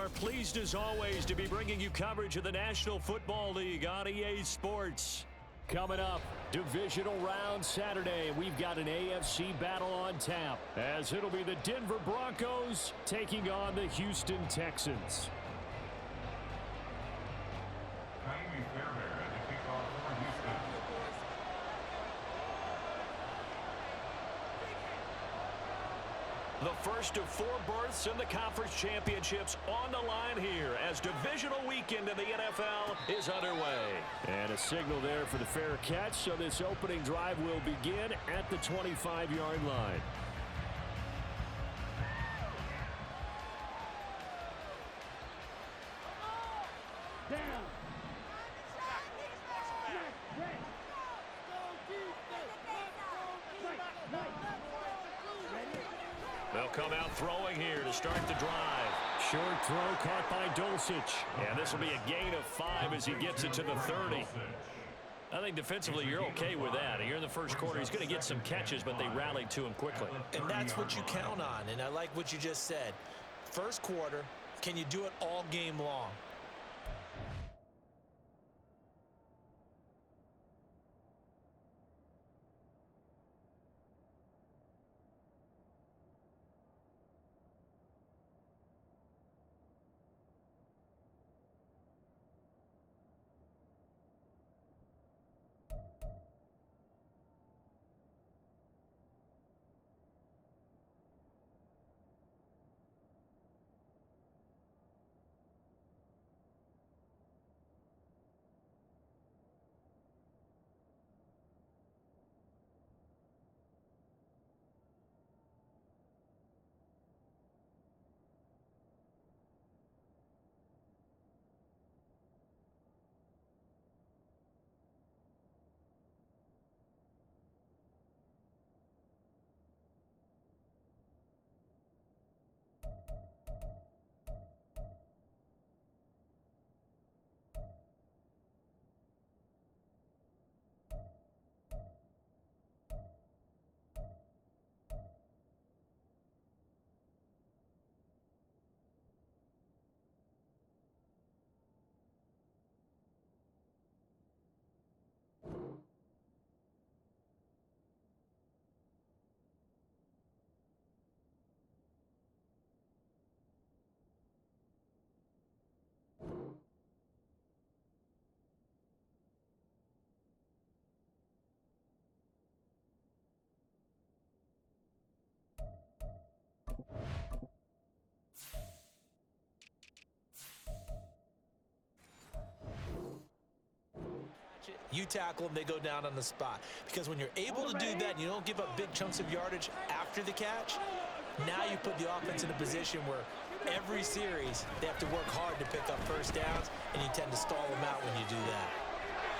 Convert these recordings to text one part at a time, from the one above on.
are pleased as always to be bringing you coverage of the National Football League on EA Sports. Coming up, Divisional round Saturday, we've got an AFC battle on tap, as it'll be the Denver Broncos taking on the Houston Texans. The first of 4 berths in the conference championships on the line here as divisional weekend in the NFL is underway. And a signal there for the fair catch, so this opening drive will begin at the 25-yard line. They'll come out throwing here to start the drive. Short throw caught by Dulcich. And this will be a gain of 5 as he gets it to the 30. I think defensively you're okay with that. Here in the first quarter, he's going to get some catches, but they rallied to him quickly. And that's what you count on, and I like what you just said. First quarter, can you do it all game long? You tackle them, they go down on the spot. Because when you're able to do that and you don't give up big chunks of yardage after the catch, now you put the offense in a position where every series they have to work hard to pick up first downs, and you tend to stall them out when you do that.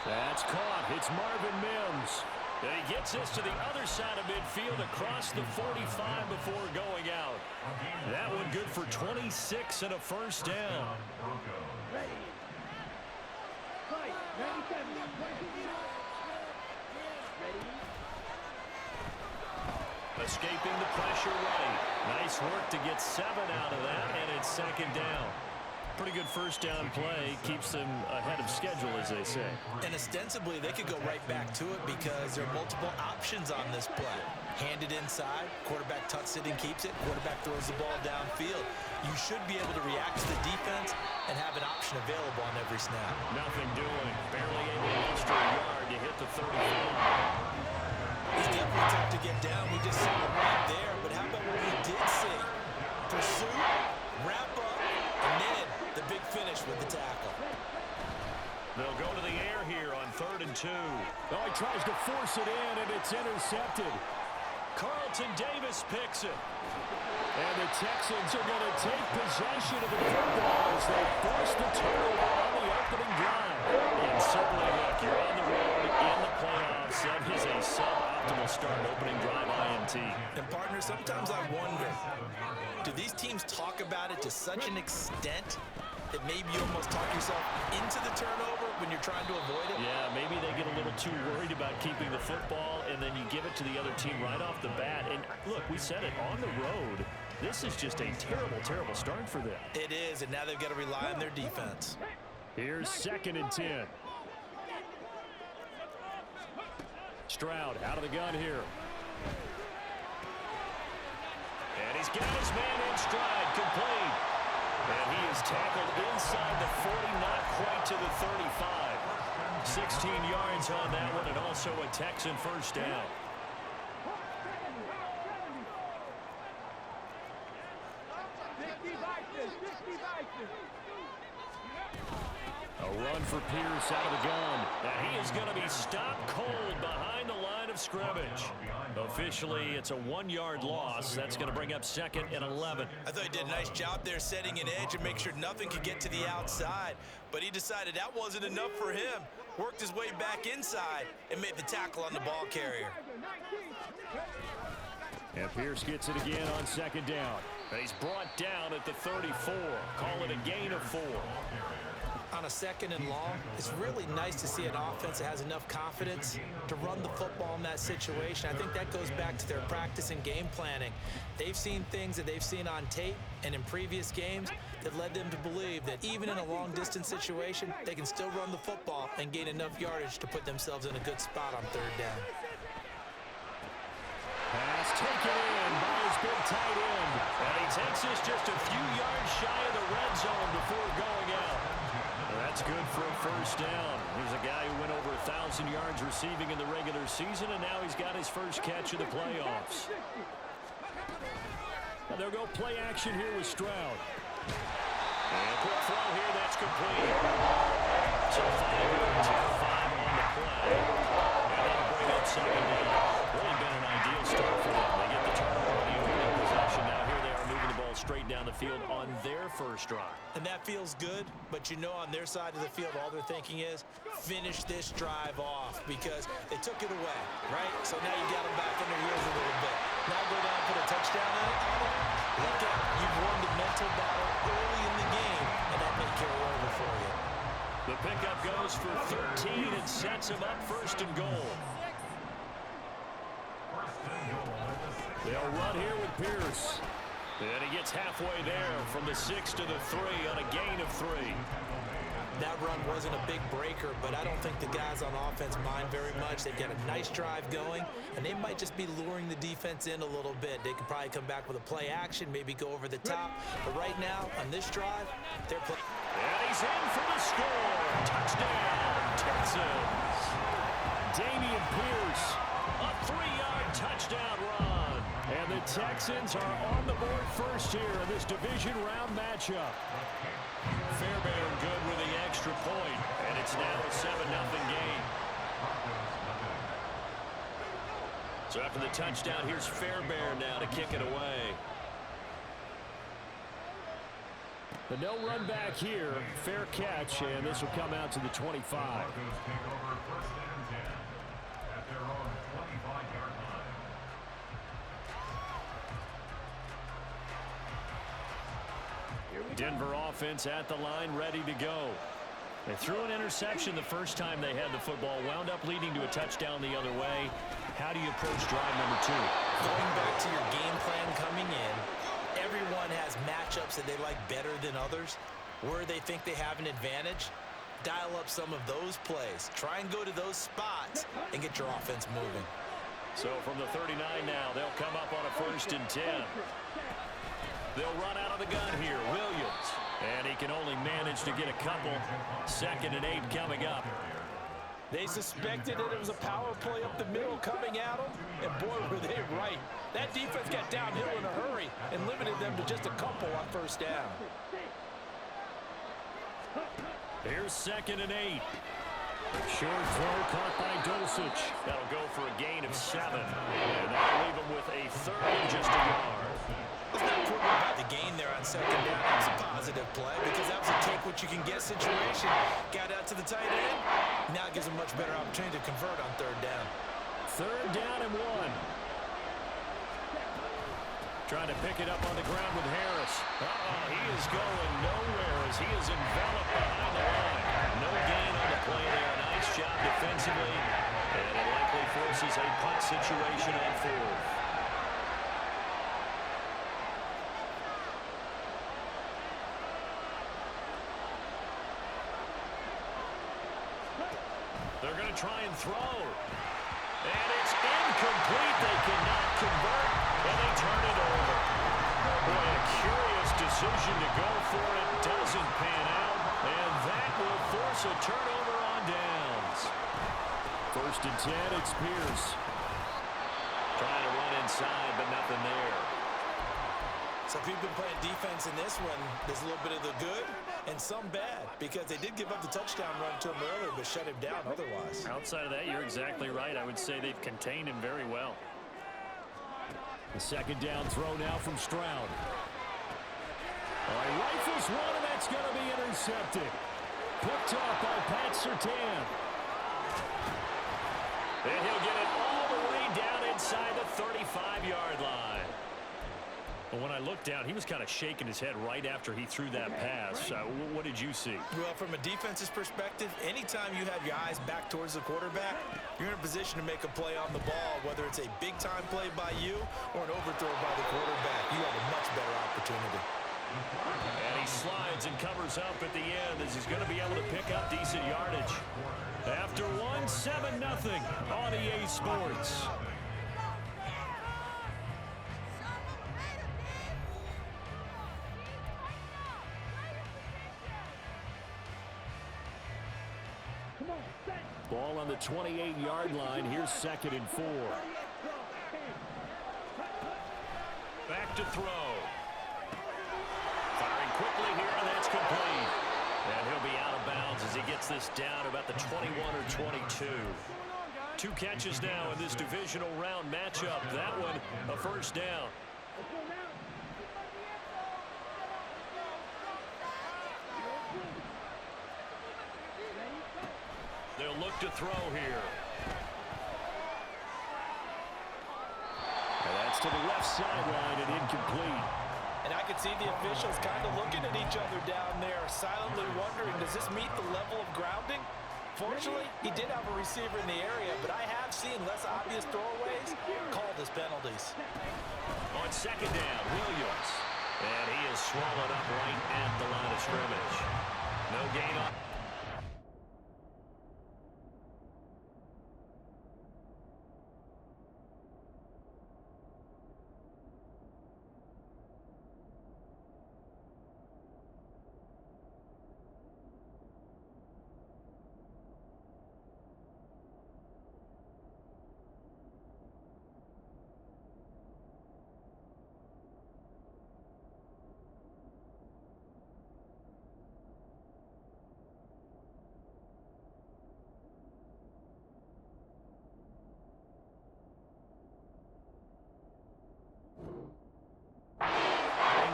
That's caught. It's Marvin Mims. And he gets this to the other side of midfield across the 45 before going out. That one good for 26 and a first down. Escaping the pressure right. Nice work to get 7 out of that, and it's second down. Pretty good first down play. Keeps them ahead of schedule, as they say. And ostensibly, they could go right back to it because there are multiple options on this play. Hand it inside, quarterback tucks it and keeps it, quarterback throws the ball downfield. You should be able to react to the defense and have an option available on every snap. Nothing doing. Barely able to muster a yard to hit the 35. He's definitely tough to get down. We just saw him right there. But how about what we did see? Pursuit, wrap up, and then the big finish with the tackle. They'll go to the air here on 3rd and 2. Oh, he tries to force it in, and it's intercepted. Carlton Davis picks it. And the Texans are going to take possession of the football as they force the turnover on the opening drive. And certainly, look, you're on the road in the playoffs. That is a suboptimal start opening drive INT. And, partner, sometimes I wonder, do these teams talk about it to such an extent that maybe you almost talk yourself into the turnover when you're trying to avoid it? Yeah, maybe they get a little too worried about keeping the football, and then you give it to the other team right off the bat. And look, we said it, on the road, this is just a terrible, terrible start for them. It is, and now they've got to rely on their defense. Here's 2nd and 10. Stroud out of the gun here. And he's got his man in stride, complete. And he is tackled inside the 40, not quite to the 35. 16 yards on that one, and also a Texan first down. A run for Pierce out of the gun. Now he is going to be stopped cold behind the line of scrimmage. Officially, it's a 1-yard loss. That's going to bring up 2nd and 11. I thought he did a nice job there setting an edge and make sure nothing could get to the outside. But he decided that wasn't enough for him. Worked his way back inside and made the tackle on the ball carrier. And Pierce gets it again on 2nd down. And he's brought down at the 34. Call it a gain of 4. On a 2nd and long, it's really nice to see an offense that has enough confidence to run the football in that situation. I think that goes back to their practice and game planning. They've seen things that they've seen on tape and in previous games that led them to believe that even in a long-distance situation, they can still run the football and gain enough yardage to put themselves in a good spot on 3rd down. Pass taken in by his big tight end. And he takes this just a few yards shy of the red zone before going out. That's good for a first down. Here's a guy who went over 1,000 yards receiving in the regular season, and now he's got his first catch of the playoffs. And they'll go play action here with Stroud. And quick throw here, that's complete. So 5 yards here, 5 on the play. And that'll bring up 2nd down. Really been an ideal start for them. They get the turnover on the opening possession. Now here they are moving the ball straight down the field on their first drive. And that feels good, but you know on their side of the field, all they're thinking is finish this drive off because they took it away, right? So now you got them back in their heels a little bit. Now go down and put a touchdown on it. Look out, you've won the mental battle early in the game, and that may carry over for you. The pickup goes for 13 and sets him up 1st and goal. They'll run here with Pierce. And he gets halfway there from the 6 to the 3 on a gain of 3. That run wasn't a big breaker, but I don't think the guys on offense mind very much. They've got a nice drive going, and they might just be luring the defense in a little bit. They could probably come back with a play action, maybe go over the top. But right now, on this drive, they're playing. And he's in for the score. Touchdown, Texans. Dameon Pierce, a 3-yard touchdown run. And the Texans are on the board first here in this division round matchup. Fairbairn good with the extra point, and it's now a 7-0 game. So after the touchdown, here's Fairbairn now to kick it away. The no run back here, fair catch, and this will come out to the 25. Denver offense at the line, ready to go. They threw an interception the first time they had the football, wound up leading to a touchdown the other way. How do you approach drive number 2? Going back to your game plan coming in, everyone has matchups that they like better than others. Where they think they have an advantage, dial up some of those plays. Try and go to those spots and get your offense moving. So from the 39 now, they'll come up on a 1st and 10. They'll run out of the gun here, Williams. And he can only manage to get a couple. 2nd and 8 coming up. They suspected that it was a power play up the middle coming at them, and boy, were they right. That defense got downhill in a hurry and limited them to just a couple on 1st down. Here's 2nd and 8. Short throw caught by Dulcich. That'll go for a gain of 7. And that'll leave him with a 3rd and just a yard. Let's not quibble about the gain there on 2nd down. That was a positive play because that was a take-what-you-can-get situation. Got out to the tight end. Now it gives a much better opportunity to convert on 3rd down. 3rd down and 1. Trying to pick it up on the ground with Harris. He is going nowhere as he is enveloped behind the line. No gain on the play there. Nice job defensively. forces a punt situation on fourth. They're going to try and throw. And it's incomplete. They cannot convert, and they turn it over. Boy, a curious decision to go for it. Doesn't pan out, and that will force a turnover on downs. 1st and 10, it's Pierce. Trying to run inside, but nothing there. So if you've been playing defense in this one, there's a little bit of the good and some bad, because they did give up the touchdown run to him earlier, but shut him down otherwise. Outside of that, you're exactly right. I would say they've contained him very well. The 2nd down throw now from Stroud. All right, rifles one, and that's going to be intercepted. Picked up by Pat Surtain. And he'll get it all the way down inside the 35-yard line. But when I looked down, he was kind of shaking his head right after he threw that pass. What did you see? Well, from a defense's perspective, anytime you have your eyes back towards the quarterback, you're in a position to make a play on the ball, whether it's a big-time play by you or an overthrow by the quarterback. You have a much better opportunity. And he slides and covers up at the end as he's going to be able to pick up decent yardage. After one, 7-0 on EA Sports. Ball on the 28-yard line. Here's 2nd and 4. Back to throw. Firing quickly here, and that's complete. And he'll be out of bounds as he gets this down about the 21 or 22. 2 catches now in this divisional round matchup. That one, a 1st down. They'll look to throw here. And that's to the left sideline and incomplete. And I can see the officials kind of looking at each other down there, silently wondering, does this meet the level of grounding? Fortunately, he did have a receiver in the area, but I have seen less obvious throwaways called as penalties. On 2nd down, Williams. And he is swallowed up right at the line of scrimmage. No gain on.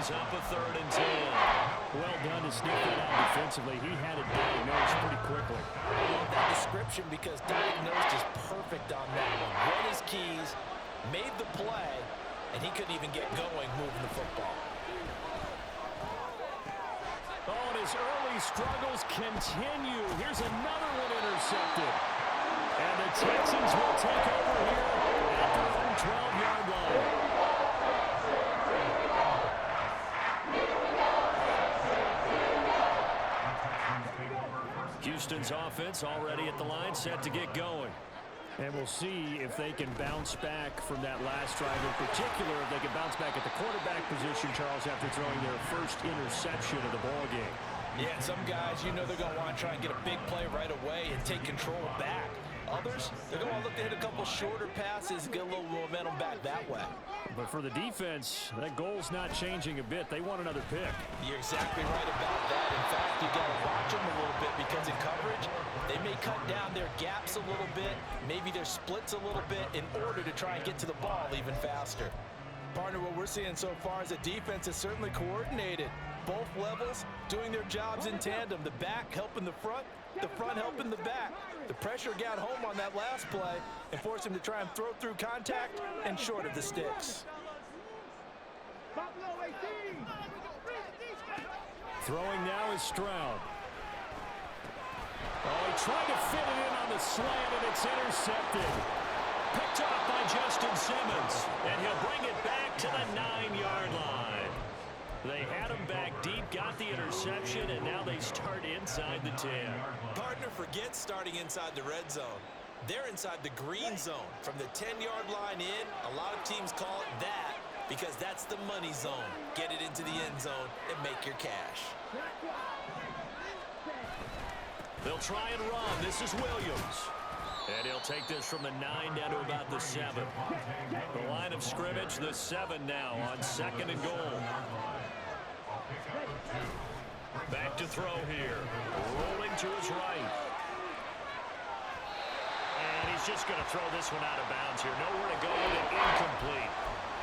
Up a 3rd and 10. Well done to sneak that out defensively. He had it diagnosed pretty quickly. I love that description because diagnosed is perfect on that one. Read his keys, made the play, and he couldn't even get going moving the football. Oh, and his early struggles continue. Here's another one intercepted. And the Texans will take over here at their own 12-yard line. Houston's offense already at the line, set to get going. And we'll see if they can bounce back from that last drive. In particular, if they can bounce back at the quarterback position, Charles, after throwing their first interception of the ball game. Yeah, and some guys, you know they're going to want to try and get a big play right away and take control back. Others, they're going to look to hit a couple shorter passes, get a little momentum back that way. But for the defense, that goal's not changing a bit. They want another pick. You're exactly right about that. In fact, you got to watch them a little bit because in coverage, they may cut down their gaps a little bit, maybe their splits a little bit in order to try and get to the ball even faster. Partner, what we're seeing so far is the defense is certainly coordinated. Both levels doing their jobs in tandem. The back helping the front helping the back. The pressure got home on that last play and forced him to try and throw through contact and short of the sticks. Throwing now is Stroud. Oh, he tried to fit it in on the slant, and it's intercepted. Picked off by Justin Simmons. And he'll bring it back to the 9-yard line. They had him back deep, got the interception, and now they start inside the 10. Partner, forget starting inside the red zone. They're inside the green zone. From the 10-yard line in, a lot of teams call it that because that's the money zone. Get it into the end zone and make your cash. They'll try and run. This is Williams. And he'll take this from the 9 down to about the 7. The line of scrimmage, the 7 now on 2nd and goal. Back to throw here. Rolling to his right. And he's just going to throw this one out of bounds here. Nowhere to go with it. Incomplete.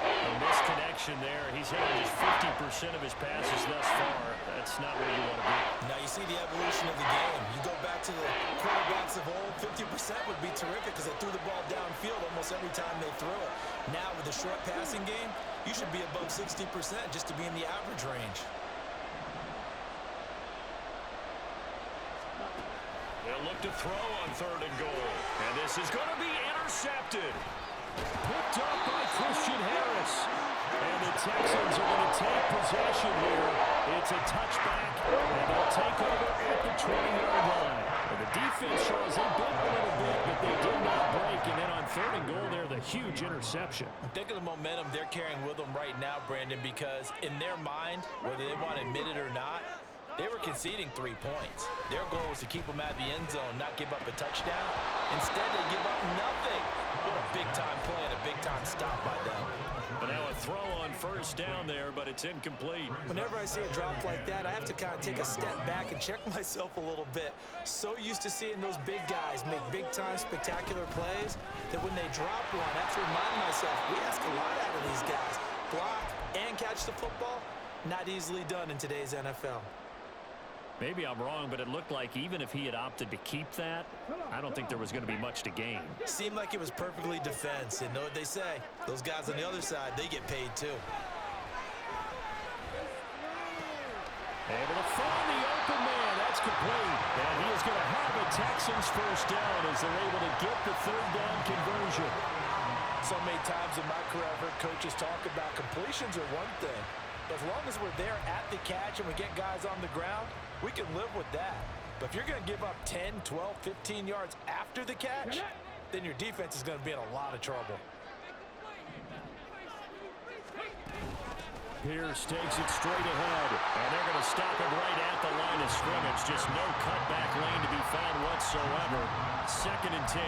A misconnection there. He's hit on just 50% of his passes thus far. That's not where you want to be. Now you see the evolution of the game. You go back to the quarterbacks of old, 50% would be terrific because they threw the ball downfield almost every time they threw it. Now with the short passing game, you should be above 60% just to be in the average range. They'll look to throw on 3rd and goal. And this is going to be intercepted. Picked up by Christian Harris. And the Texans are going to take possession here. It's a touchback, and they'll take over at the 20-yard line. And the defense, Charles, they bit a little bit, but they did not break. And then on 3rd and goal there, the huge interception. Think of the momentum they're carrying with them right now, Brandon, because in their mind, whether they want to admit it or not, they were conceding 3 points. Their goal was to keep them out of the end zone, not give up a touchdown. Instead, they give up nothing. What a big-time play and a big-time stop by them. But now a throw on 1st down there, but it's incomplete. Whenever I see a drop like that, I have to kind of take a step back and check myself a little bit. So used to seeing those big guys make big-time spectacular plays that when they drop one, I have to remind myself, we ask a lot out of these guys. Block and catch the football, not easily done in today's NFL. Maybe I'm wrong, but it looked like even if he had opted to keep that, I don't think there was going to be much to gain. Seemed like it was perfectly defense. And know what they say? Those guys on the other side, they get paid too. Able to find the open man. That's complete. And he is going to have a Texans 1st down as they're able to get the 3rd down conversion. So many times in my career, I've heard coaches talk about completions are one thing. But as long as we're there at the catch and we get guys on the ground, we can live with that. But if you're going to give up 10, 12, 15 yards after the catch, then your defense is going to be in a lot of trouble. Pierce takes it straight ahead, and they're going to stop him right at the line of scrimmage. Just no cutback lane to be found whatsoever. 2nd and 10.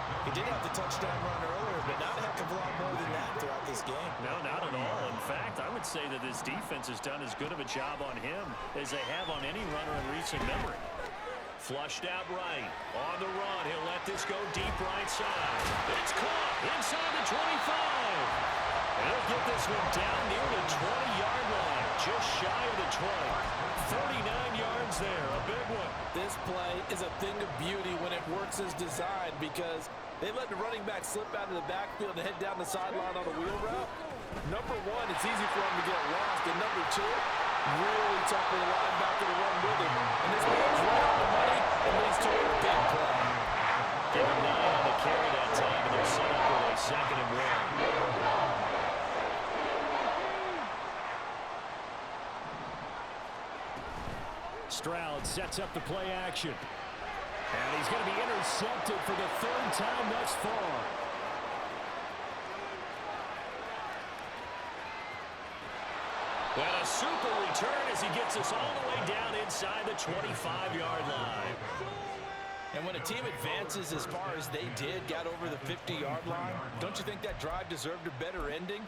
He did have the touchdown run earlier, but not a heck of a lot more than that throughout this game. No, not at all. In fact, I would say that this defense has done as good of a job on him as they have on any runner in recent memory. Flushed out right. On the run, he'll let this go deep right side. It's caught inside the 25. He'll get this one down near the 20-yard line, just shy of the 20. 39 yards there, a big one. This play is a thing of beauty when it works as designed because they let the running back slip out of the backfield and head down the sideline on a wheel route. Number one, it's easy for him to get lost. And number two, really tough for the linebacker to run with him. And this goes right on the money and leads to a big play. Give him 9 on the carry that time, and they're set up with a 2nd and 1. Stroud sets up the play action. And he's going to be intercepted for the 3rd time thus far. Well, a super return as he gets us all the way down inside the 25-yard line. And when a team advances as far as they did, got over the 50-yard line, don't you think that drive deserved a better ending?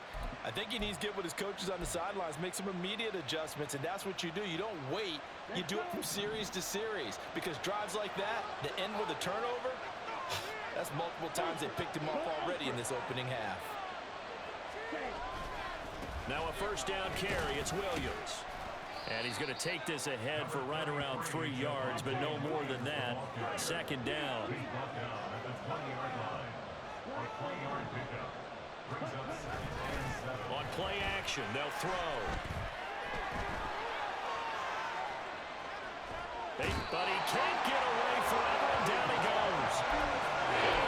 I think he needs to get with his coaches on the sidelines, make some immediate adjustments, and that's what you do. You don't wait. You do it from series to series because drives like that end with a turnover, that's multiple times they picked him off already in this opening half. Now a 1st down carry. It's Williams. And he's going to take this ahead for right around 3 yards, but no more than that. 2nd down. On play action, they'll throw. But he can't get away forever, and down he goes.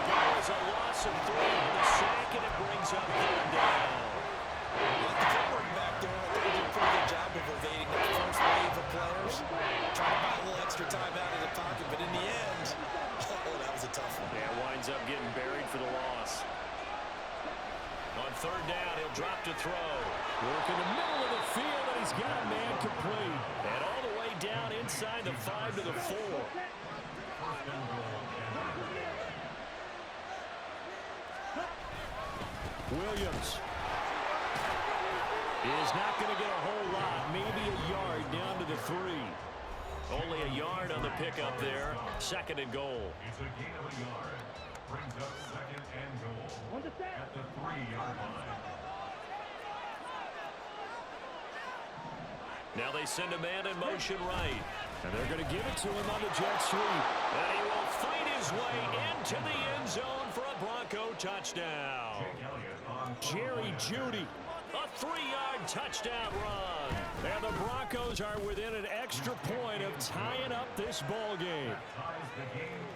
There was a loss of ends up getting buried for the loss. On third down, he'll drop to throw. Work in the middle of the field, and he's got a man complete. And all the way down inside the 5 to the 4. Williams is not going to get a whole lot, maybe a yard down to the 3. Only a yard on the pickup there. 2nd and goal. It's a gain of a yard. Brings up 2nd and goal at the 3-yard line. Now they send a man in motion right. And they're going to give it to him on the jet sweep. And he will fight his way into the end zone for a Bronco touchdown. Jerry Jeudy. A 3-yard touchdown run. And the Broncos are within an extra point of tying up this ball game.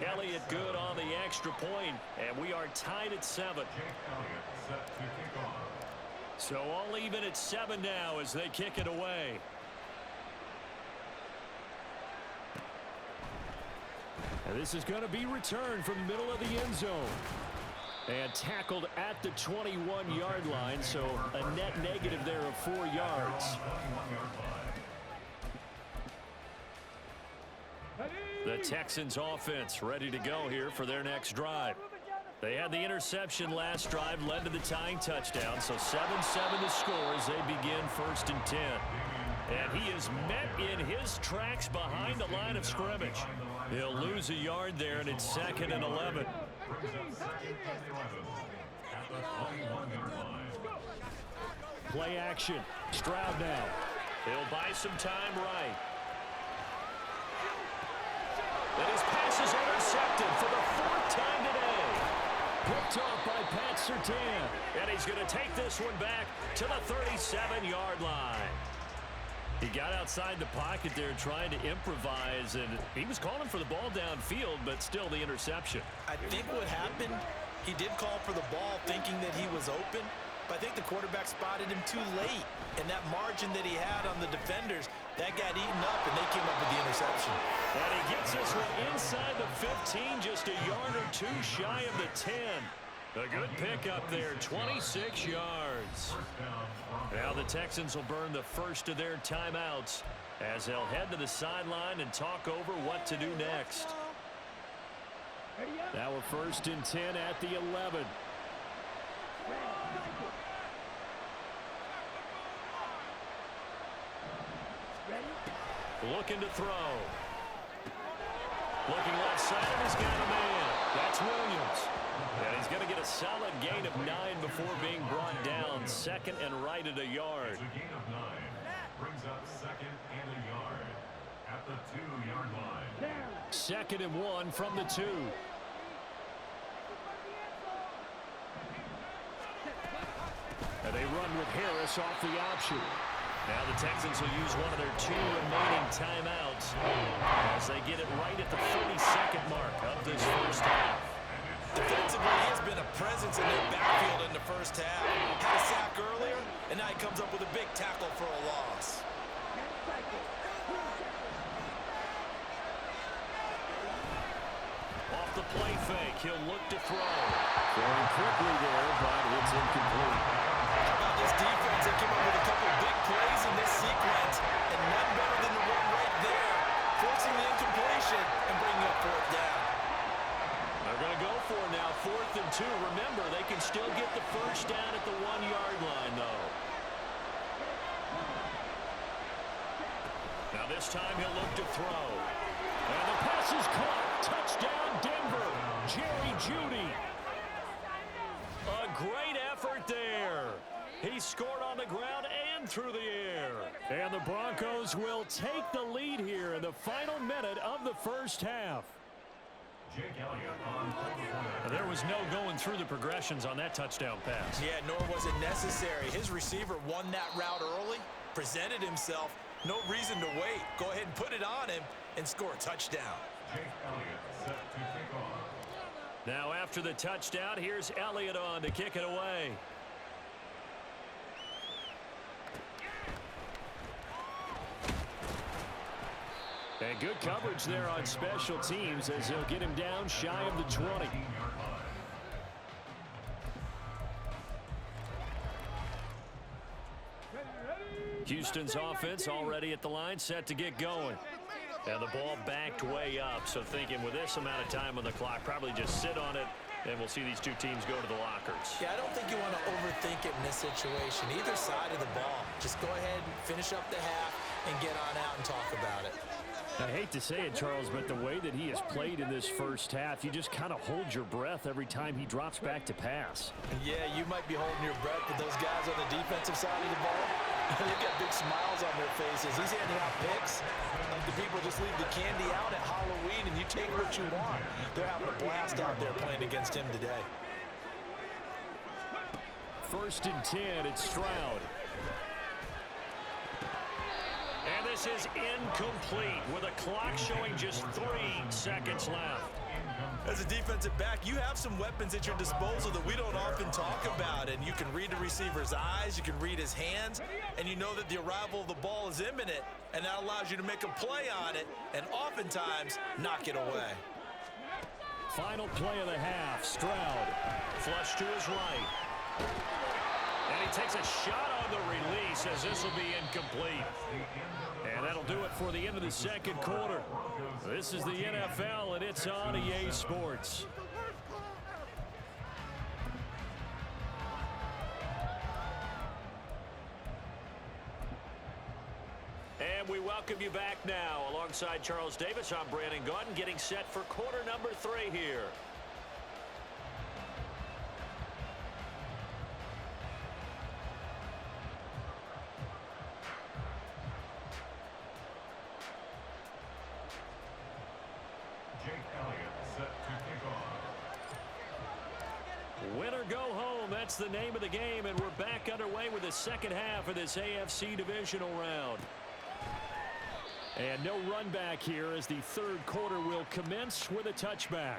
Elliott good on the extra point, and we are tied at 7. So all even at 7 now as they kick it away. And this is going to be returned from the middle of the end zone. And tackled at the 21-yard line, so a net negative there of 4 yards. The Texans offense ready to go here for their next drive. They had the interception last drive, led to the tying touchdown, so 7-7 to score as they begin 1st and 10. And he is met in his tracks behind the line of scrimmage. He'll lose a yard there, and it's 2nd and 11. Play action. Stroud now. He'll buy some time right. And his pass is intercepted for the 4th time today. Picked off by Pat Surtain. And he's going to take this one back to the 37-yard line. He got outside the pocket there trying to improvise, and he was calling for the ball downfield, but still the interception. I think what happened, he did call for the ball thinking that he was open, but I think the quarterback spotted him too late. And that margin that he had on the defenders, that got eaten up, and they came up with the interception. And he gets this one inside the 15, just a yard or 2 shy of the 10. A good pickup there, 26 yards. Now the Texans will burn the first of their timeouts as they'll head to the sideline and talk over what to do next. Now we're 1st and 10 at the 11. Looking to throw. Looking left side, he's got a man. That's Williams. And he's going to get a solid gain of 9 before being brought down. 2nd and right at a yard. It's a gain of 9. Brings up 2nd and a yard at the 2-yard line. 2nd and 1 from the 2. And they run with Harris off the option. Now the Texans will use one of their 2 remaining timeouts as they get it right at the 32nd mark of this first half. Defensively, he has been a presence in their backfield in the first half. Had a sack earlier, and now he comes up with a big tackle for a loss. Off the play fake, he'll look to throw. Going quickly there, but it's incomplete. How about this defense? They came up with a couple big plays in this sequence, and none better than the one right there, forcing the incompletion and bringing up 4th down. They're going to go for it now, 4th and 2. Remember, they can still get the first down at the 1-yard line, though. Now this time he'll look to throw. And the pass is caught. Touchdown, Denver. Jerry Jeudy. A great effort there. He scored on the ground and through the air. And the Broncos will take the lead here in the final minute of the first half. There was no going through the progressions on that touchdown pass. Yeah, nor was it necessary. His receiver won that route early, presented himself. No reason to wait. Go ahead and put it on him and score a touchdown. Now after the touchdown, here's Elliott on to kick it away. And good coverage there on special teams as they'll get him down shy of the 20. Houston's offense already at the line, set to get going. And the ball backed way up, so thinking with this amount of time on the clock, probably just sit on it, and we'll see these two teams go to the lockers. Yeah, I don't think you want to overthink it in this situation. Either side of the ball. Just go ahead and finish up the half and get on out and talk about it. I hate to say it, Charles, but the way that he has played in this first half, you just kind of hold your breath every time he drops back to pass. Yeah, you might be holding your breath, but those guys on the defensive side of the ball, they've got big smiles on their faces. He's handing out picks like the people just leave the candy out at Halloween and you take what you want. They're having a blast out there playing against him today. 1st and 10, it's Stroud. And this is incomplete with a clock showing just 3 seconds left. As a defensive back, you have some weapons at your disposal that we don't often talk about. And you can read the receiver's eyes, you can read his hands, and you know that the arrival of the ball is imminent, and that allows you to make a play on it and oftentimes knock it away. Final play of the half, Stroud. Flush to his right. And he takes a shot on the release as this will be incomplete. And that'll do it for the end of the second quarter. This is the NFL, and it's on EA Sports. And we welcome you back now. Alongside Charles Davis, I'm Brandon Gaudin, getting set for quarter number 3 here. Win or go home, that's the name of the game, and we're back underway with the second half of this AFC Divisional round. And no run back here as the third quarter will commence with a touchback.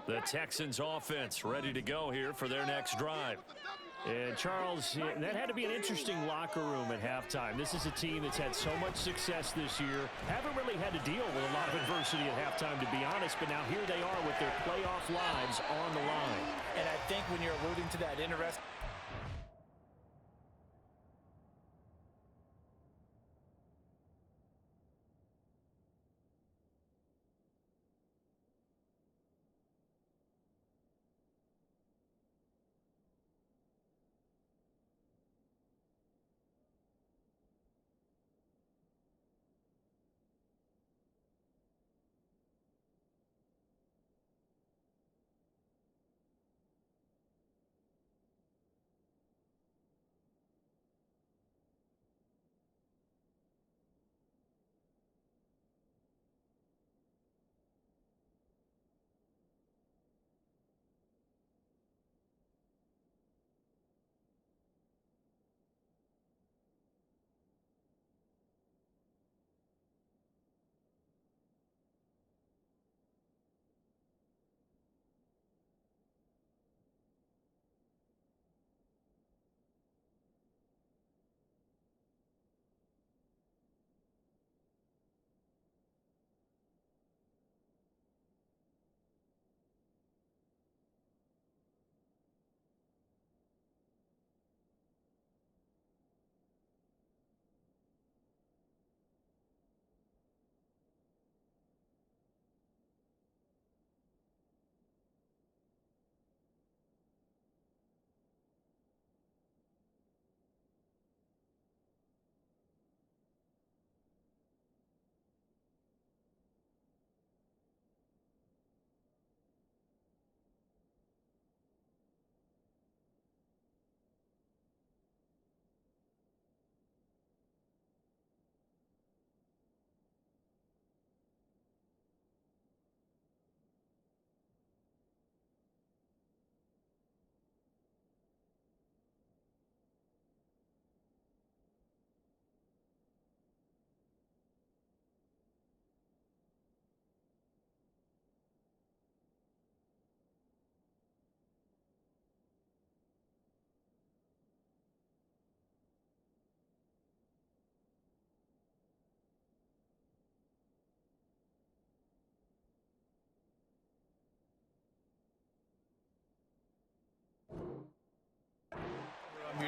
The Texans offense ready to go here for their next drive. And Charles, that had to be an interesting locker room at halftime. This is a team that's had so much success this year. Haven't really had to deal with a lot of adversity at halftime, to be honest, but now here they are with their playoff lives on the line. And I think when you're alluding to that interesting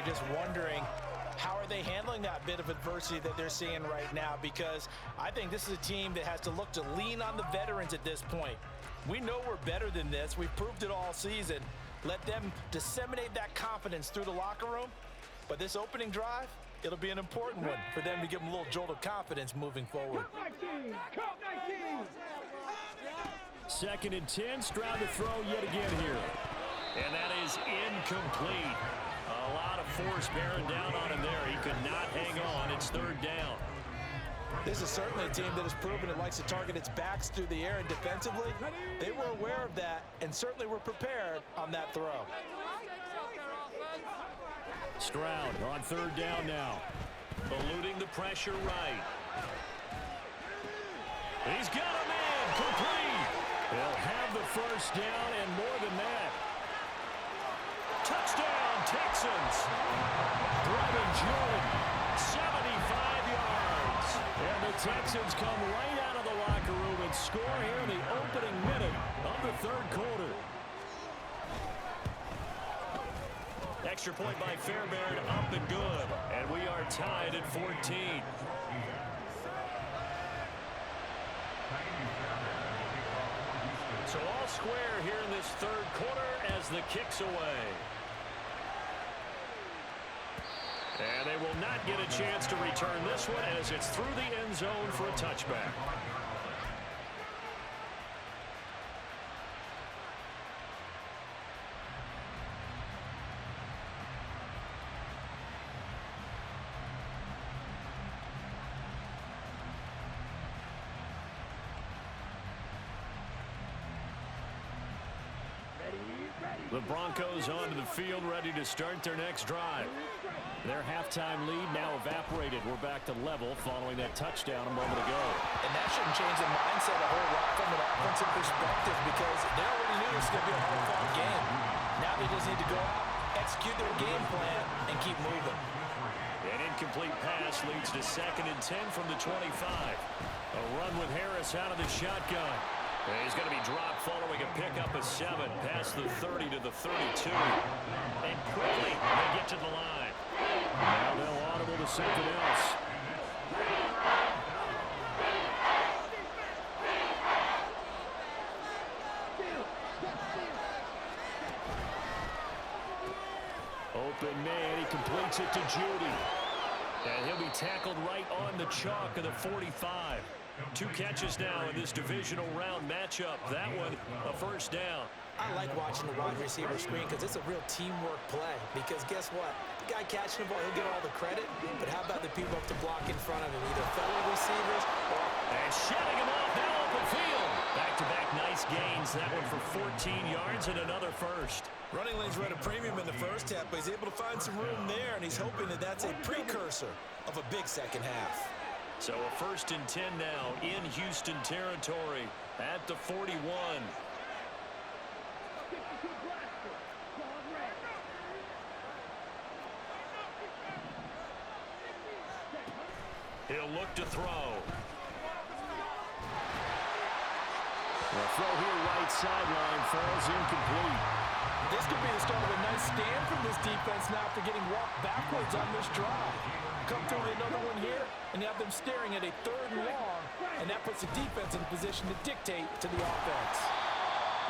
you're just wondering, how are they handling that bit of adversity that they're seeing right now? Because I think this is a team that has to look to lean on the veterans at this point. We know we're better than this. We've proved it all season. Let them disseminate that confidence through the locker room. But this opening drive, it'll be an important one for them to give them a little jolt of confidence moving forward. 2nd and 10, Stroud to throw yet again here. And that is incomplete. A lot of force bearing down on him there. He could not hang on. It's 3rd down. This is certainly a team that has proven it likes to target its backs through the air, and defensively, they were aware of that and certainly were prepared on that throw. Stroud on 3rd down now. Eluding the pressure right. He's got a man. Complete. They'll have the 1st down and more than that. Touchdown, Texans. Brevin Jordan, 75 yards. and the Texans come right out of the locker room and score here in the opening minute of the 3rd quarter. Extra point by Fairbairn, up and good. And we are tied at 14. So all square here in this 3rd quarter as the kick's away. And they will not get a chance to return this one as it's through the end zone for a touchback. The Broncos onto the field, ready to start their next drive. Their halftime lead now evaporated. We're back to level following that touchdown a moment ago. And that shouldn't change the mindset a whole lot from an offensive perspective, because they already knew this was going to be a hard-fought game. Now they just need to go out, execute their game plan, and keep moving. An incomplete pass leads to 2nd and 10 from the 25. A run with Harris out of the shotgun. And he's going to be dropped following a pickup of 7 past the 30 to the 32. And quickly they get to the line. Now they'll audible to something else. Open man, he completes it to Judy. And he'll be tackled right on the chalk of the 45. 2 catches now in this divisional round matchup. That one, a 1st down. I like watching the wide receiver screen because it's a real teamwork play. Because guess what? The guy catching the ball, he'll get all the credit. But how about the people up to block in front of him? Either fellow receivers or... And shutting him off now open field. Back-to-back nice gains. That one for 14 yards and another 1st. Running lanes were at a premium in the first half, but he's able to find some room there, and he's hoping that that's a precursor of a big second half. So a 1st and 10 now in Houston territory at the 41. He'll look to throw. The throw here right sideline falls incomplete. This could be the start of a nice stand from this defense now after getting walked backwards on this drive. Come through with another one here, and you have them staring at a 3rd and long, and that puts the defense in position to dictate to the offense.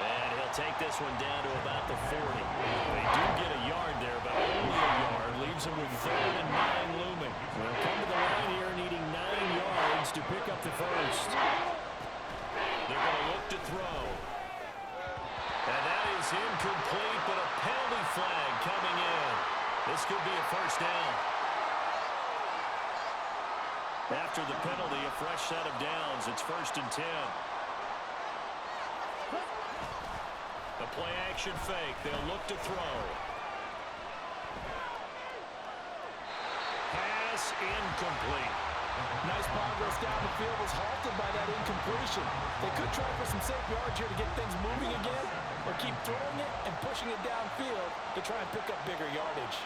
And he'll take this one down to about the 40. They do get a yard there, but only a yard. Leaves them with 3rd and 9 looming. They'll come to the line here needing 9 yards to pick up the 1st. They're going to look to throw. And that is incomplete, but a penalty flag coming in. This could be a 1st down. After the penalty, a fresh set of downs. It's 1st and 10. A play-action fake. They'll look to throw. Pass incomplete. Nice progress down the field was halted by that incompletion. They could try for some safe yards here to get things moving again, or keep throwing it and pushing it downfield to try and pick up bigger yardage.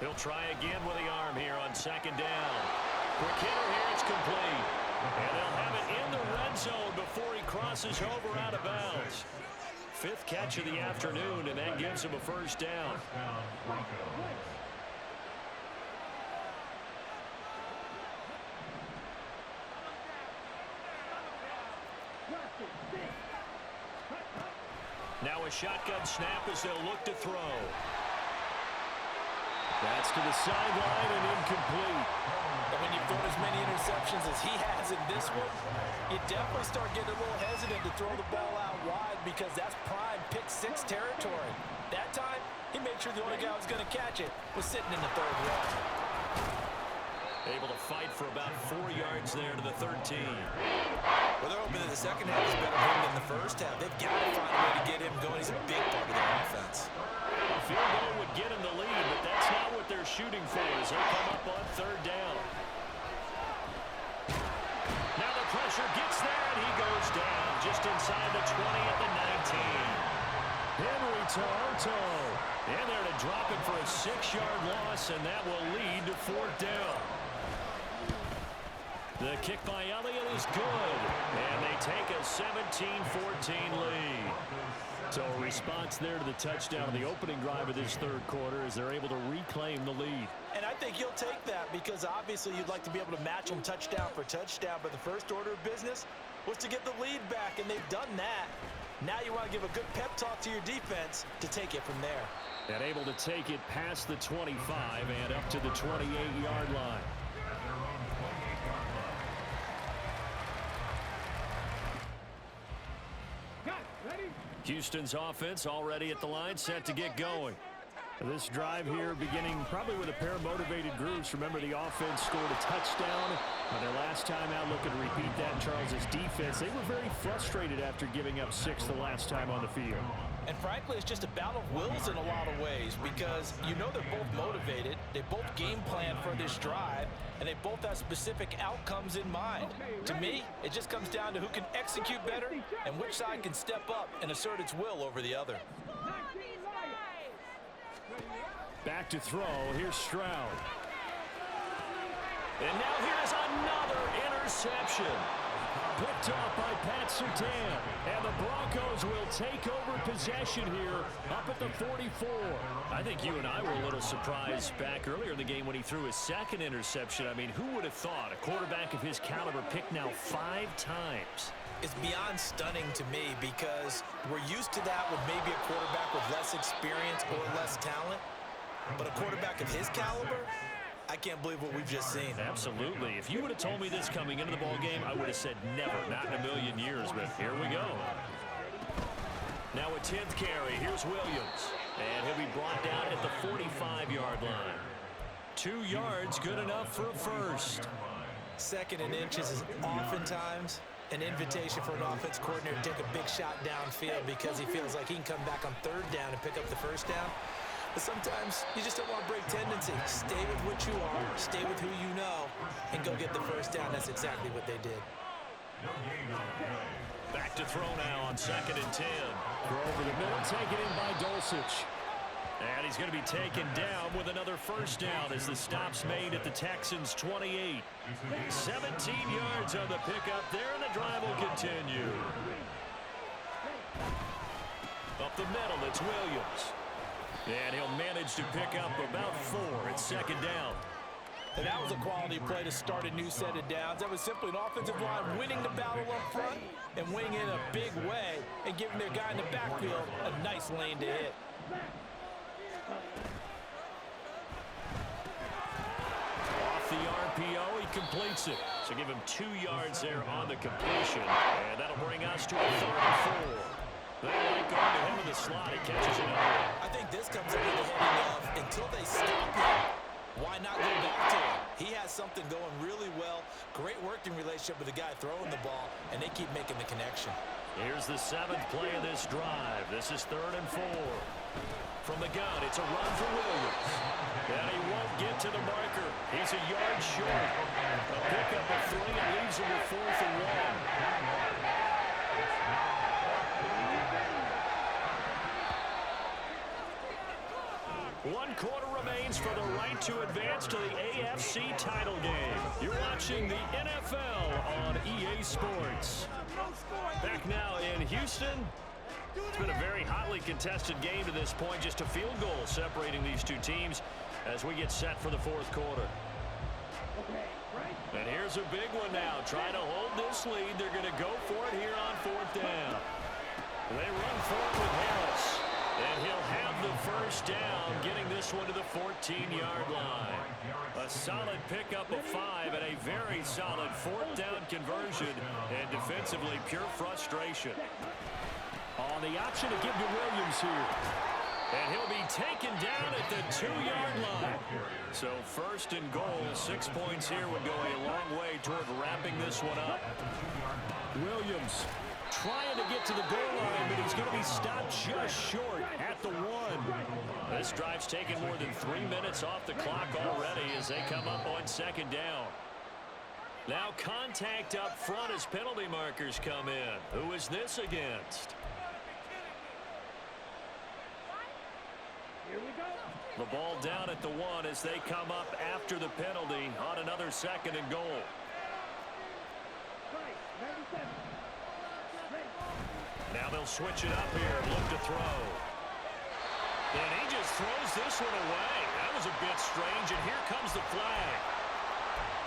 He'll try again with the arm here on 2nd down. Quick hitter here, it's complete. And they'll have it in the red zone before he crosses over out of bounds. 5th catch of the afternoon, and that gives him a first down. Now a shotgun snap as they'll look to throw. That's to the sideline and incomplete. And when you've thrown as many interceptions as he has in this one, you definitely start getting a little hesitant to throw the ball out wide because that's prime pick 6 territory. That time, he made sure the only guy who was going to catch it was sitting in the 3rd row. Able to fight for about 4 yards there to the 13. Well, they're hoping that the second half is better for him than the first half. They've got to find a way to get him going. He's a big part of their offense. A field goal would get him the lead, but that's not what they're shooting for as they come up on 3rd down. Now the pressure gets there, and he goes down just inside the 20 at the 19. Henry Toronto in there to drop it for a 6-yard loss, and that will lead to 4th down. The kick by Elliott is good, and they take a 17-14 lead. So a response there to the touchdown in the opening drive of this 3rd quarter as they're able to reclaim the lead. And I think you'll take that because obviously you'd like to be able to match them touchdown for touchdown, but the first order of business was to get the lead back, and they've done that. Now you want to give a good pep talk to your defense to take it from there. And able to take it past the 25 and up to the 28-yard line. Houston's offense already at the line, set to get going. This drive here beginning probably with a pair of motivated groups. Remember, the offense scored a touchdown on their last time out. Looking to repeat that. Charles's defense, they were very frustrated after giving up 6 the last time on the field. And frankly, it's just a battle of wills in a lot of ways because you know they're both motivated. They both game plan for this drive, and they both have specific outcomes in mind. To me, it just comes down to who can execute better and which side can step up and assert its will over the other. Back to throw. Here's Stroud. And now here's another interception. Picked off by Pat Surtain. And the Broncos will take over possession here up at the 44. I think you and I were a little surprised back earlier in the game when he threw his 2nd interception. I mean, who would have thought a quarterback of his caliber picked now 5 times? It's beyond stunning to me because we're used to that with maybe a quarterback with less experience or less talent. But a quarterback of his caliber, I can't believe what we've just seen. Absolutely. If you would have told me this coming into the ball game, I would have said never, not in a million years, but here we go. Now a 10th carry. Here's Williams. And he'll be brought down at the 45-yard line. 2 yards, good enough for a first. 2nd and inches is oftentimes an invitation for an offense coordinator to take a big shot downfield because he feels like he can come back on 3rd down and pick up the first down. But sometimes you just don't want to break tendency. Stay with what you are, stay with who you know, and go get the first down. That's exactly what they did. Back to throw now on 2nd and 10. Throw over the middle, taken in by Dulcich. And he's going to be taken down with another first down as the stop's made at the Texans' 28. 17 yards on the pickup there, and the drive will continue. Up the middle, it's Williams. And he'll manage to pick up about 4 at 2nd down. And that was a quality play to start a new set of downs. That was simply an offensive line winning the battle up front and winning in a big way and giving their guy in the backfield a nice lane to hit. Off the RPO, he completes it. So give him 2 yards there on the completion. And that'll bring us to a 3rd and 4. They like going to him in the slot. He catches it up. I think this comes under the heading of until they stop him, why not go back to him? He has something going really well. Great working relationship with the guy throwing the ball, and they keep making the connection. Here's the 7th play of this drive. This is 3rd and 4. From the gun, it's a run for Williams. And he won't get to the marker. He's a yard short. A pickup of 3 and leaves him with 4th and 1. 1 quarter remains for the right to advance to the AFC title game. You're watching the NFL on EA Sports. Back now in Houston. It's been a very hotly contested game to this point. Just a field goal separating these two teams as we get set for the fourth quarter. And here's a big one now. Trying to hold this lead. They're going to go for it here on fourth down. They run for it with Harris. And he'll have the first down, getting this one to the 14-yard line. A solid pickup of 5 and a very solid fourth down conversion. And defensively, pure frustration. On the option to give to Williams here. And he'll be taken down at the 2-yard line. So first and goal, 6 points here would go a long way toward wrapping this one up. Williams trying to get to the goal line, but he's going to be stopped just short at the 1. This drive's taken more than 3 minutes off the clock already as they come up on second down. Now contact up front as penalty markers come in. Who is this against? The ball down at the 1 as they come up after the penalty on another second and goal. Now they'll switch it up here and look to throw. And he just throws this one away. That was a bit strange, and here comes the flag.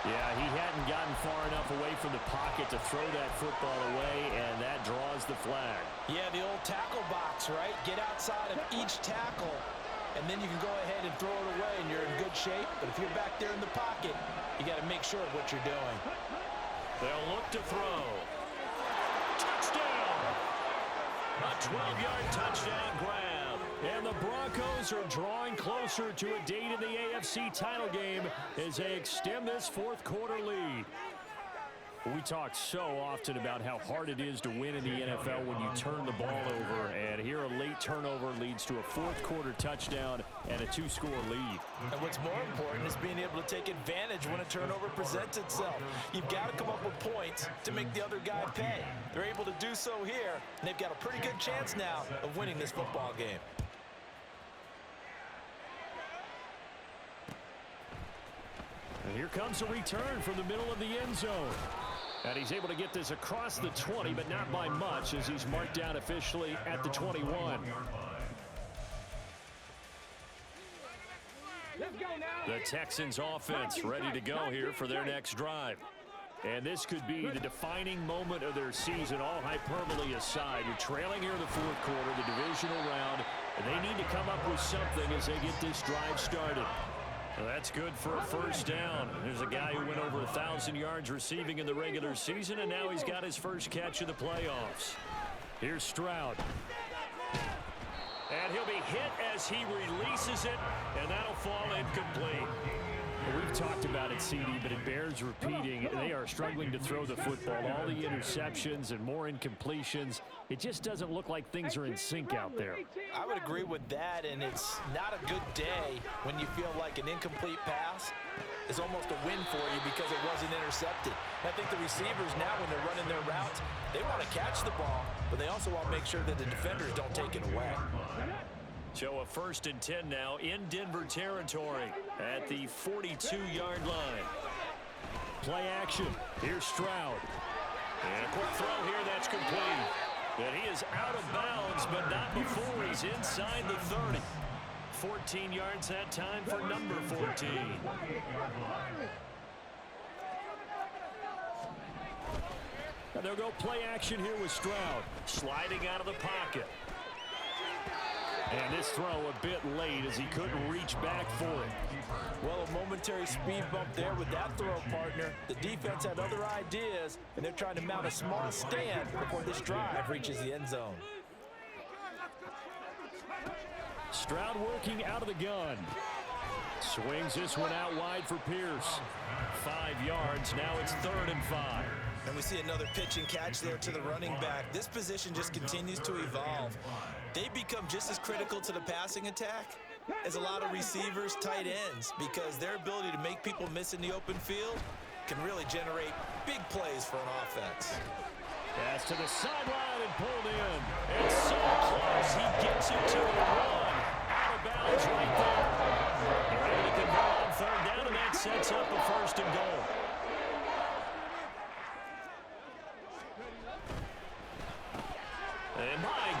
Yeah, he hadn't gotten far enough away from the pocket to throw that football away, and that draws the flag. Yeah, the old tackle box, right? Get outside of each tackle, and then you can go ahead and throw it away, and you're in good shape. But if you're back there in the pocket, you got to make sure of what you're doing. They'll look to throw. Touchdown! A 12-yard touchdown grab. And the Broncos are drawing closer to a date in the AFC title game as they extend this fourth quarter lead. We talk so often about how hard it is to win in the NFL when you turn the ball over, and here a late turnover leads to a fourth quarter touchdown and a 2-score lead. And what's more important is being able to take advantage when a turnover presents itself. You've got to come up with points to make the other guy pay. They're able to do so here, and they've got a pretty good chance now of winning this football game. And here comes a return from the middle of the end zone. And he's able to get this across the 20, but not by much as he's marked down officially at the 21. The Texans offense ready to go here for their next drive. And this could be the defining moment of their season, all hyperbole aside. You're trailing here in the fourth quarter, the divisional round, and they need to come up with something as they get this drive started. Well, that's good for a first down. There's a guy who went over 1,000 yards receiving in the regular season, and now he's got his first catch of the playoffs. Here's Stroud. And he'll be hit as he releases it, and that'll fall incomplete. We've talked about it, CD, but it bears repeating. They are struggling to throw the football. All the interceptions and more incompletions. It just doesn't look like things are in sync out there. I would agree with that, and it's not a good day when you feel like an incomplete pass is almost a win for you because it wasn't intercepted. I think the receivers now, when they're running their routes, they want to catch the ball, but they also want to make sure that the defenders don't take it away. So a 1st and 10 now in Denver territory at the 42-yard line. Play action. Here's Stroud. And a quick throw here that's complete. And he is out of bounds, but not before he's inside the 30. 14 yards that time for number 14. And they'll go play action here with Stroud. Sliding out of the pocket. And this throw a bit late as he couldn't reach back for it. Well, a momentary speed bump there with that throw, partner. The defense had other ideas, and they're trying to mount a small stand before this drive reaches the end zone. Stroud working out of the gun. Swings this one out wide for Pierce. 5 yards. Now it's 3rd and 5. And we see another pitch and catch there to the running back. This position just continues to evolve. They become just as critical to the passing attack as a lot of receivers, tight ends, because their ability to make people miss in the open field can really generate big plays for an offense. Pass to the sideline and pulled in. It's so close. He gets it to the 1. Out of bounds right there. They're able to convert on 3rd down, and that sets up a 1st and goal.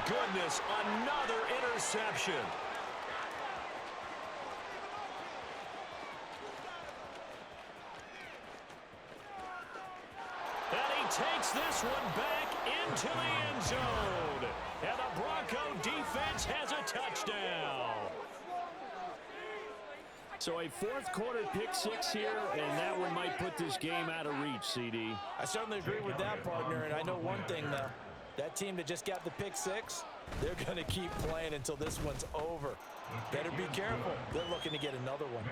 goodness, another interception. And he takes this one back into the end zone. And the Bronco defense has a touchdown. So a fourth quarter pick six here, and that one might put this game out of reach, CD. I certainly agree with that, partner, and I know one thing, though. That team that just got the pick six, they're going to keep playing until this one's over. Better be careful. They're looking to get another one.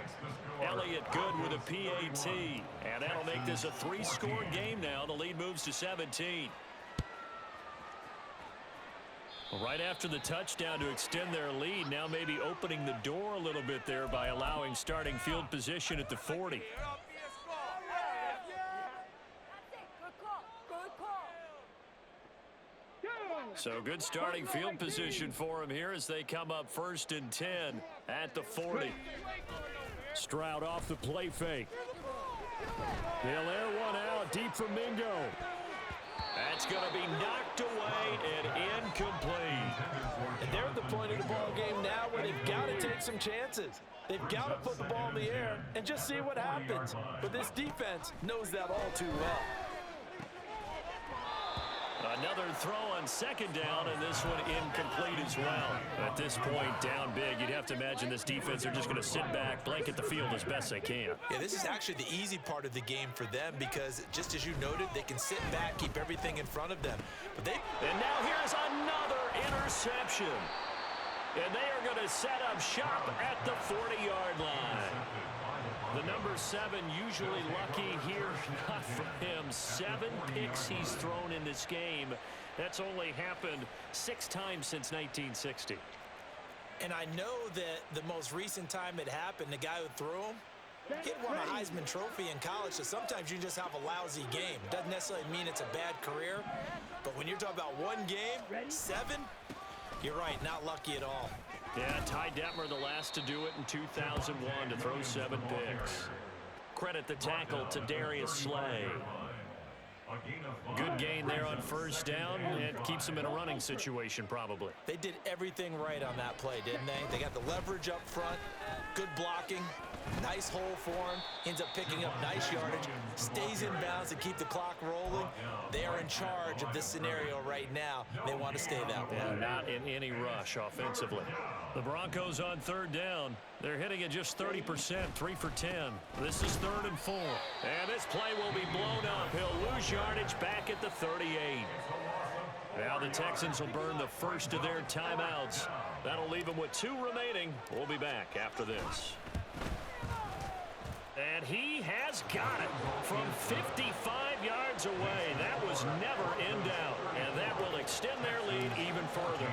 Elliott good with a PAT, and that'll make this a three-score game now. The lead moves to 17. Right after the touchdown to extend their lead, now maybe opening the door a little bit there by allowing starting field position at the 40. So good starting field position for him here as they come up 1st and 10 at the 40. Stroud off the play fake. He'll air one out deep for Mingo. That's going to be knocked away and incomplete. And they're at the point of the ball game now where they've got to take some chances. They've got to put the ball in the air and just see what happens. But this defense knows that all too well. Another throw on 2nd down, and this one incomplete as well. At this point, down big, you'd have to imagine this defense are just going to sit back, blanket the field as best they can. Yeah, this is actually the easy part of the game for them because, just as you noted, they can sit back, keep everything in front of them. But and now here's another interception. And they are going to set up shop at the 40-yard line. The number 7 usually lucky here, not for him. 7 picks he's thrown in this game. That's only happened 6 times since 1960. And I know that the most recent time it happened, the guy who threw him, he won a Heisman Trophy in college, so sometimes you just have a lousy game. Doesn't necessarily mean it's a bad career, but when you're talking about one game, 7, you're right, not lucky at all. Yeah, Ty Detmer the last to do it in 2001 to throw 7 picks. Credit the tackle to Darius Slay. Good gain there on 1st down, and keeps him in a running situation probably. They did everything right on that play, didn't they? They got the leverage up front, good blocking, nice hole for him, ends up picking up nice yardage, stays in bounds to keep the clock rolling. They are in charge of this scenario right now. They want to stay that way. Yeah, not in any rush offensively. The Broncos on 3rd down. They're hitting at just 30%, 3 for 10. This is 3rd and 4. And this play will be blown up. He'll lose yardage back at the 38. Now the Texans will burn the first of their timeouts. That'll leave them with 2 remaining. We'll be back after this. And he has got it from 55 yards away. That was never in doubt. And that will extend their lead even further.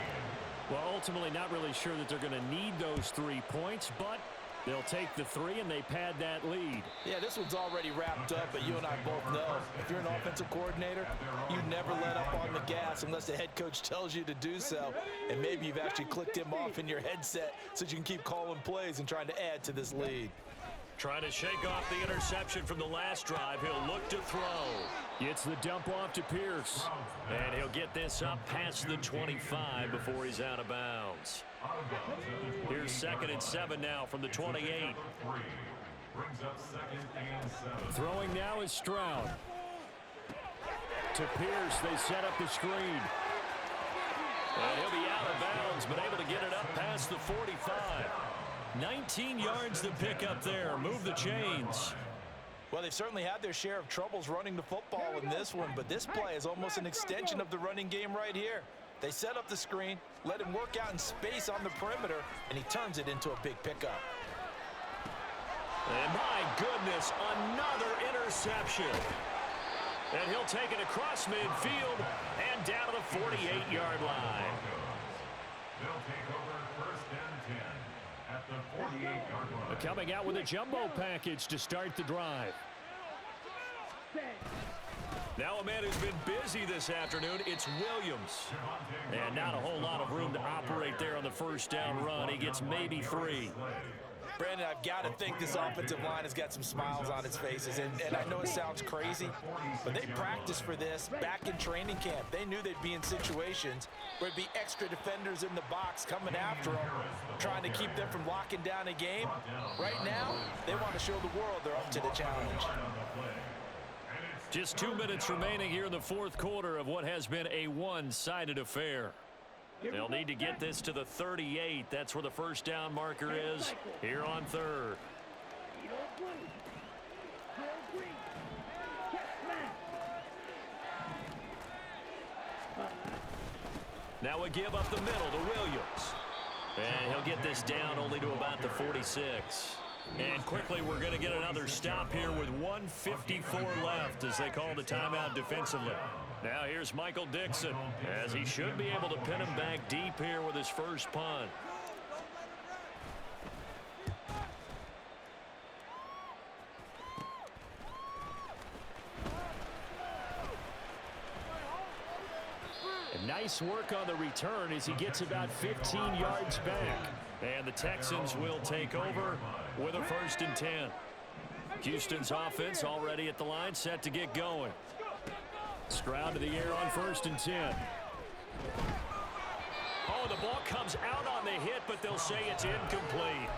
Well, ultimately not really sure that they're going to need those 3 points, but they'll take the 3 and they pad that lead. Yeah, this one's already wrapped up, but you and I both know if you're an offensive coordinator, you never let up on the gas unless the head coach tells you to do so. And maybe you've actually clicked him off in your headset so you can keep calling plays and trying to add to this lead. Trying to shake off the interception from the last drive. He'll look to throw. Gets the dump off to Pierce. And he'll get this up past the 25 before he's out of bounds. Here's 2nd and 7 now from the 28. Throwing now is Stroud. To Pierce, they set up the screen. And he'll be out of bounds, but able to get it up past the 45. 19 yards to pick up there. Move the chains. Well, they've certainly had their share of troubles running the football in this one, but this play is almost an extension of the running game right here. They set up the screen, let him work out in space on the perimeter, and he turns it into a big pickup. And my goodness, another interception. And he'll take it across midfield and down to the 48-yard line. They'll take over 1st and 10 at the 48-yard line. Coming out with a jumbo package to start the drive. Now a man who's been busy this afternoon, it's Williams. And not a whole lot of room to operate there on the 1st down run. He gets maybe 3. Brandon, I've got to think this offensive line has got some smiles on its faces. And I know it sounds crazy, but they practiced for this back in training camp. They knew they'd be in situations where there'd be extra defenders in the box coming after them, trying to keep them from locking down a game. Right now, they want to show the world they're up to the challenge. Just 2 minutes remaining here in the fourth quarter of what has been a one-sided affair. They'll need to get this to the 38. That's where the first down marker is here on third. Now a give up the middle to Williams. And he'll get this down only to about the 46. And quickly, we're going to get another stop here with 1:54 left as they call the timeout defensively. Now here's Michael Dixon, as he should be able to pin him back deep here with his first punt. And nice work on the return as he gets about 15 yards back. And the Texans will take over with a 1st and 10. Houston's offense already at the line, set to get going. Stroud to the air on 1st and 10. Oh, the ball comes out on the hit, but they'll say it's incomplete.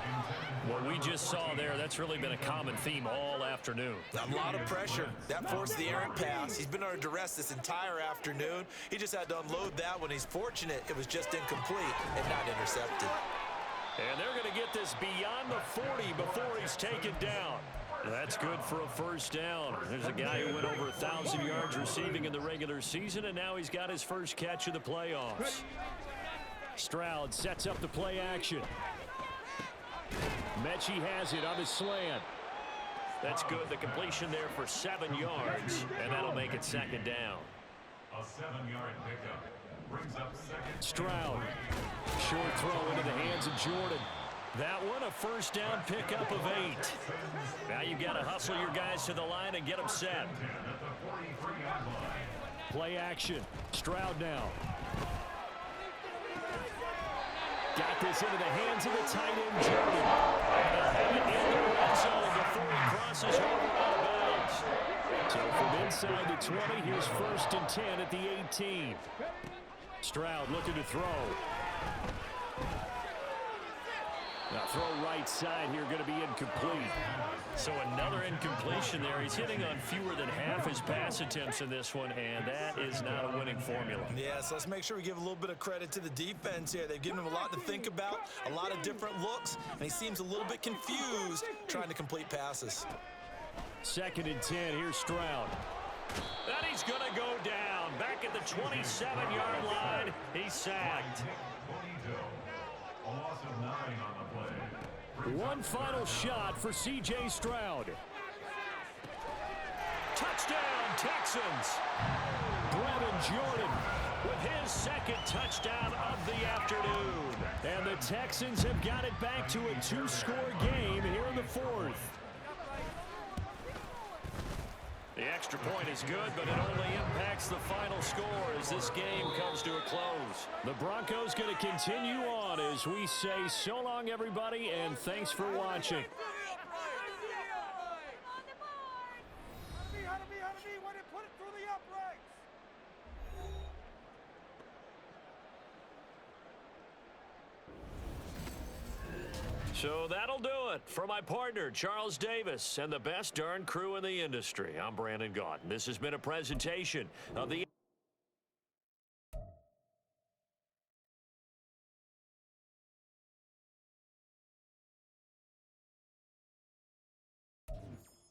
What we just saw there, that's really been a common theme all afternoon. A lot of pressure. That forced the errant pass. He's been under duress this entire afternoon. He just had to unload that one. He's fortunate it was just incomplete and not intercepted. And they're going to get this beyond the 40 before he's taken down. That's good for a first down. There's a guy who went over 1,000 yards receiving in the regular season, and now he's got his first catch of the playoffs. Stroud sets up the play action. Mechie has it on his slant. That's good. The completion there for 7 yards, and that'll make it 2nd down. A 7-yard pickup brings up 2nd. Stroud. Short throw into the hands of Jordan. That one, a first down pickup of 8. Now you've got to hustle your guys to the line and get them set. Play action. Stroud now. Got this into the hands of the tight end, Jordan. And he'll have it in the red zone before he crosses over out of bounds. So from inside the 20, here's 1st and 10 at the 18. Stroud looking to throw. Now throw right side here, going to be incomplete. So another incompletion there. He's hitting on fewer than half his pass attempts in this one, and that is not a winning formula. Yeah, so let's make sure we give a little bit of credit to the defense here. They've given him a lot to think about, a lot of different looks, and he seems a little bit confused trying to complete passes. 2nd and 10, here's Stroud. And he's going to go down. Back at the 27-yard line, he's sacked. A loss of 9 on the play. One final shot for C.J. Stroud. Touchdown, Texans. Brevin Jordan with his 2nd touchdown of the afternoon. And the Texans have got it back to a 2-score game here in the 4th. The extra point is good, but it only impacts the final score as this game comes to a close. The Broncos going to continue on as we say so long, everybody, and thanks for watching. So that'll do it for my partner, Charles Davis, and the best darn crew in the industry. I'm Brandon Gaudin. This has been a presentation of the